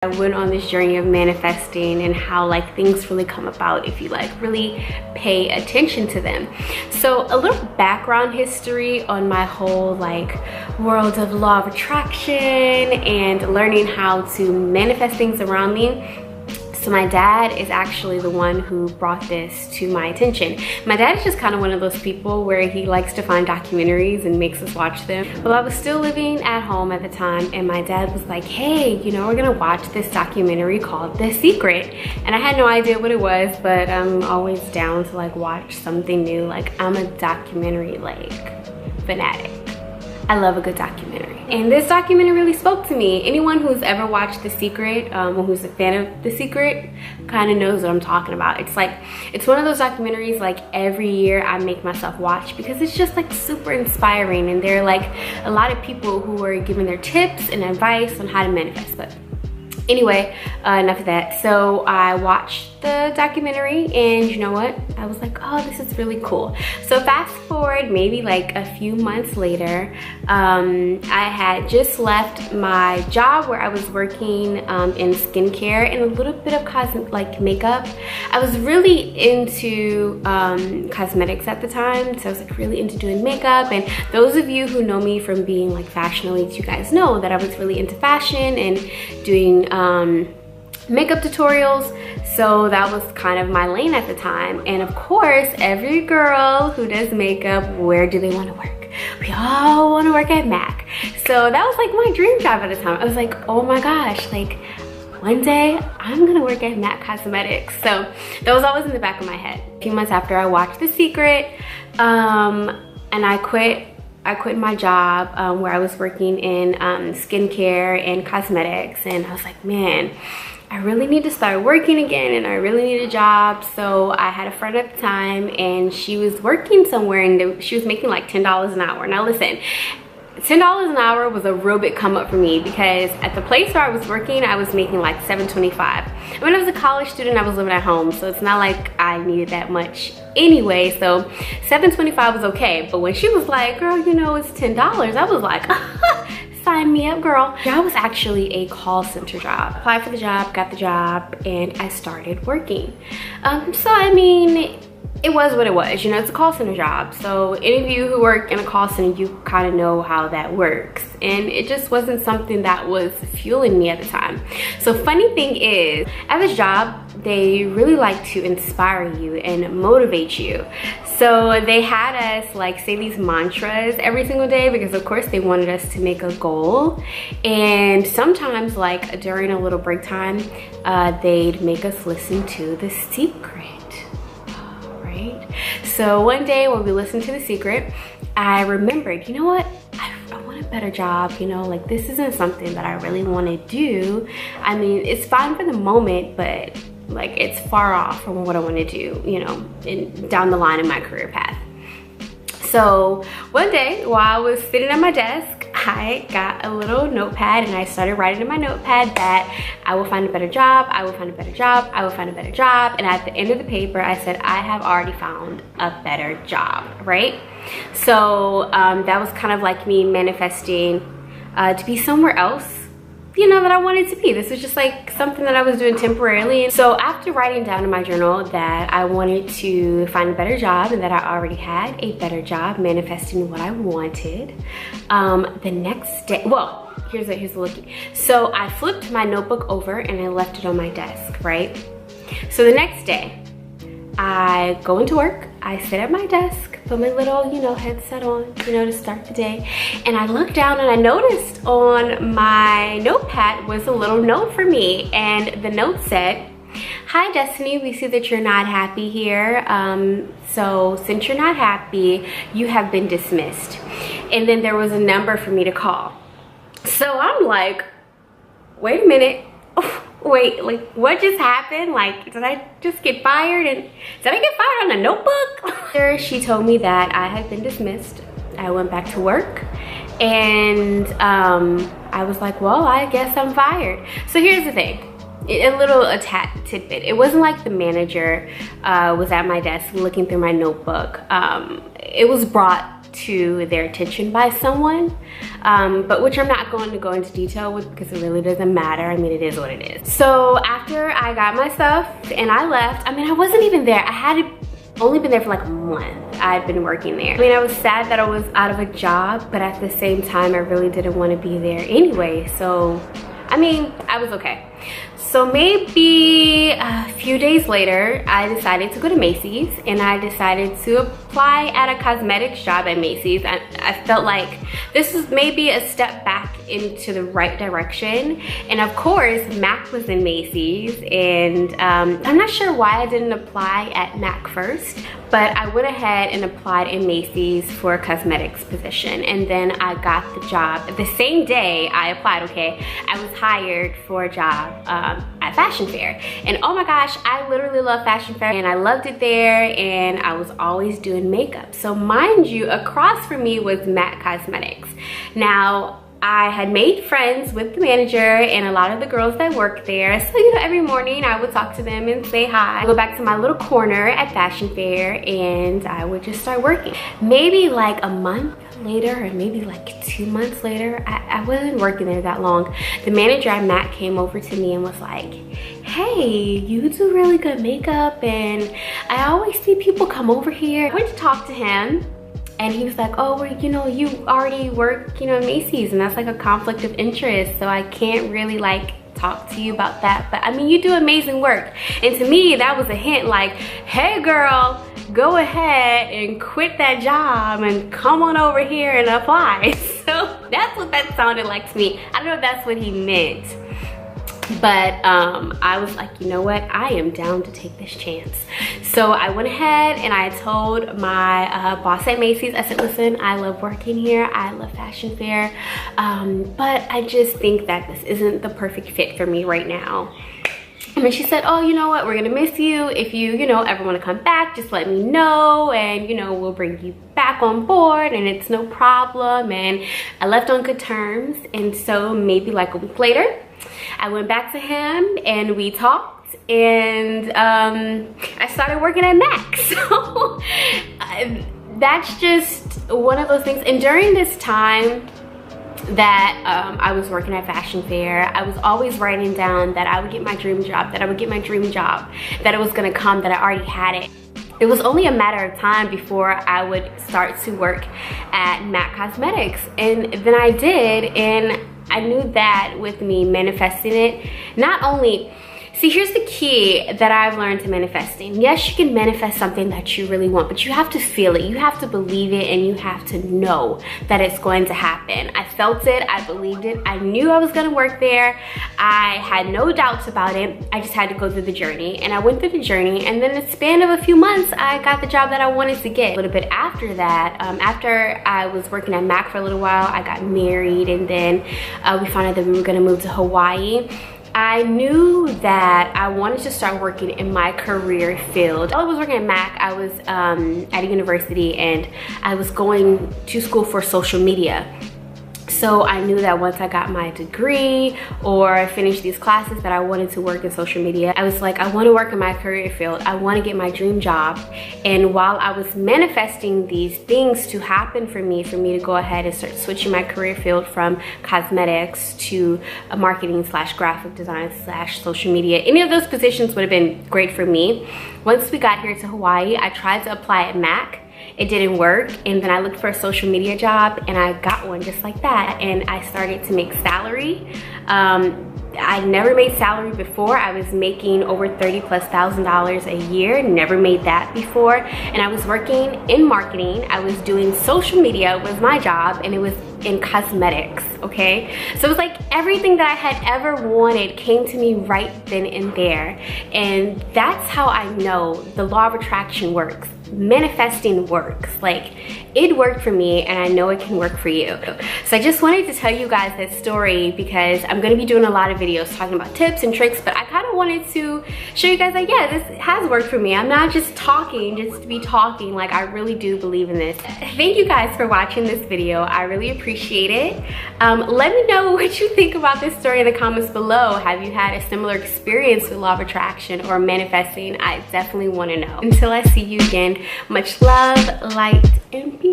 I went on this journey of manifesting and how like things really come about if you like really pay attention to them. So a little background history on my whole like world of law of attraction and learning how to manifest things around me. So my dad is actually the one who brought this to my attention. My dad is just kind of one of those people where he likes to find documentaries and makes us watch them. Well, I was still living at home at the time and my dad was like, hey, you know, we're gonna watch this documentary called The Secret. And I had no idea what it was, but I'm always down to like watch something new. Like I'm a documentary like fanatic. I love a good documentary. And this documentary really spoke to me. Anyone who's ever watched The Secret, or who's a fan of The Secret, kind of knows what I'm talking about. It's one of those documentaries like every year I make myself watch because it's just like super inspiring. And there are like a lot of people who are giving their tips and advice on how to manifest. But anyway, enough of that. So I watched the documentary and you know what? I was like, oh, this is really cool. So fast forward maybe like a few months later, I had just left my job where I was working in skincare and a little bit of like makeup. I was really into cosmetics at the time. So I was like really into doing makeup. And those of you who know me from being like Fashion Elite, you guys know that I was really into fashion and doing makeup tutorials. So that was kind of my lane at the time. And of course, every girl who does makeup, where do they want to work? We all want to work at MAC. So that was like my dream job at the time. I was like, oh my gosh, like one day I'm gonna work at MAC Cosmetics. So that was always in the back of my head. A few months after I watched The Secret, and I quit my job where I was working in skincare and cosmetics, and I was like, man, I really need to start working again and I really need a job. So I had a friend at the time and she was working somewhere and she was making like $10 an hour. Now listen, $10 an hour was a real big come up for me because at the place where I was working, I was making like $7.25. When I was a college student, I was living at home, so it's not like I needed that much anyway. So $7.25 was okay. But when she was like, girl, you know, it's $10, I was like, sign me up, girl. That was actually a call center job. Applied for the job, got the job, and I started working. So I mean, it was what it was, you know, it's a call center job. So any of you who work in a call center, you kind of know how that works. And it just wasn't something that was fueling me at the time. So funny thing is, at this job, they really like to inspire you and motivate you. So they had us like say these mantras every single day because of course they wanted us to make a goal. And sometimes like during a little break time, they'd make us listen to The Secret. So one day when we listened to The Secret, I remembered, you know what? I want a better job, you know, like this isn't something that I really want to do. I mean, it's fine for the moment, but like it's far off from what I want to do, you know, down the line in my career path. So one day while I was sitting at my desk, I got a little notepad and I started writing in my notepad that I will find a better job, I will find a better job, I will find a better job. And at the end of the paper, I said, I have already found a better job, right? So that was kind of like me manifesting to be somewhere else, you know, that I wanted to be. This was just like something that I was doing temporarily. And so after writing down in my journal that I wanted to find a better job and that I already had a better job, manifesting what I wanted, the next day, well, here's the looky. So I flipped my notebook over and I left it on my desk, right? So the next day, I go into work, I sit at my desk, put my little, you know, headset on, you know, to start the day. And I looked down and I noticed on my notepad was a little note for me. And the note said, hi Destiny, we see that you're not happy here. So since you're not happy, you have been dismissed. And then there was a number for me to call. So I'm like, wait a minute. Wait, like what just happened? Like, did I just get fired? And did I get fired on a notebook? She told me that I had been dismissed. I went back to work and I was like, well, I guess I'm fired. So here's the thing. A little tidbit. It wasn't like the manager was at my desk looking through my notebook. It was brought to their attention by someone, but which I'm not going to go into detail with because it really doesn't matter. I mean, it is what it is. So after I got my stuff and I left, I mean, I wasn't even there. I had only been there for like a month. I'd been working there. I mean, I was sad that I was out of a job, but at the same time, I really didn't want to be there anyway. So, I mean, I was okay. So maybe a few days later, I decided to go to Macy's and I decided to apply at a cosmetics job at Macy's. I felt like this was maybe a step back into the right direction. And of course, MAC was in Macy's, and I'm not sure why I didn't apply at MAC first, but I went ahead and applied in Macy's for a cosmetics position. And then I got the job. The same day I applied, okay, I was hired for a job at Fashion Fair. And oh my gosh, I literally love Fashion Fair and I loved it there, and I was always doing makeup. So mind you, across from me was MAC Cosmetics. Now, I had made friends with the manager and a lot of the girls that worked there. So, you know, every morning I would talk to them and say hi. I'd go back to my little corner at Fashion Fair and I would just start working. Maybe like a month later, or maybe like 2 months later, I wasn't working there that long. The manager at MAC came over to me and was like, hey, you do really good makeup and I always see people come over here. I went to talk to him. And he was like, oh, well, you know, you already work, you know, at Macy's, and that's like a conflict of interest. So I can't really like talk to you about that. But I mean, you do amazing work. And to me, that was a hint like, hey girl, go ahead and quit that job and come on over here and apply. So that's what that sounded like to me. I don't know if that's what he meant. But I was like, you know what? I am down to take this chance. So I went ahead and I told my boss at Macy's, I said, listen, I love working here. I love Fashion Fair. But I just think that this isn't the perfect fit for me right now. And then she said, oh, you know what? We're gonna miss you. If you know, ever wanna come back, just let me know and, you know, we'll bring you back on board and it's no problem. And I left on good terms. And so maybe like a week later, I went back to him and we talked, and I started working at MAC. So that's just one of those things. And during this time that I was working at Fashion Fair, I was always writing down that I would get my dream job, that I would get my dream job, that it was gonna come, that I already had it. It was only a matter of time before I would start to work at MAC Cosmetics. And then I did, and I knew that with me manifesting it, not only, see, here's the key that I've learned to manifesting. Yes, you can manifest something that you really want, but you have to feel it, you have to believe it, and you have to know that it's going to happen. I felt it, I believed it, I knew I was gonna work there. I had no doubts about it. I just had to go through the journey, and I went through the journey, and then in the span of a few months, I got the job that I wanted to get. A little bit after that, after I was working at MAC for a little while, I got married, and then we found out that we were gonna move to Hawaii. I knew that I wanted to start working in my career field. While I was working at MAC, I was at a university and I was going to school for social media. So I knew that once I got my degree or finished these classes that I wanted to work in social media. I was like, I want to work in my career field. I want to get my dream job. And while I was manifesting these things to happen for me to go ahead and start switching my career field from cosmetics to marketing / graphic design / social media, any of those positions would have been great for me. Once we got here to Hawaii, I tried to apply at MAC. It didn't work, and then I looked for a social media job and I got one just like that, and I started to make salary. I never made salary before. I was making over $30,000+ a year, never made that before, and I was working in marketing. I was doing social media was my job, and it was in cosmetics, okay? So it was like everything that I had ever wanted came to me right then and there, and that's how I know the law of attraction works. Manifesting works. Like, it worked for me, and I know it can work for you. So I just wanted to tell you guys that story because I'm going to be doing a lot of videos talking about tips and tricks, but I kind of wanted to show you guys like, yeah, this has worked for me. I'm not just talking just to be talking. Like, I really do believe in this. Thank you guys for watching this video. I really appreciate it. Let me know what you think about this story in the comments below. Have you had a similar experience with law of attraction or manifesting? I definitely want to know. Until I see you again, much love, light, and peace.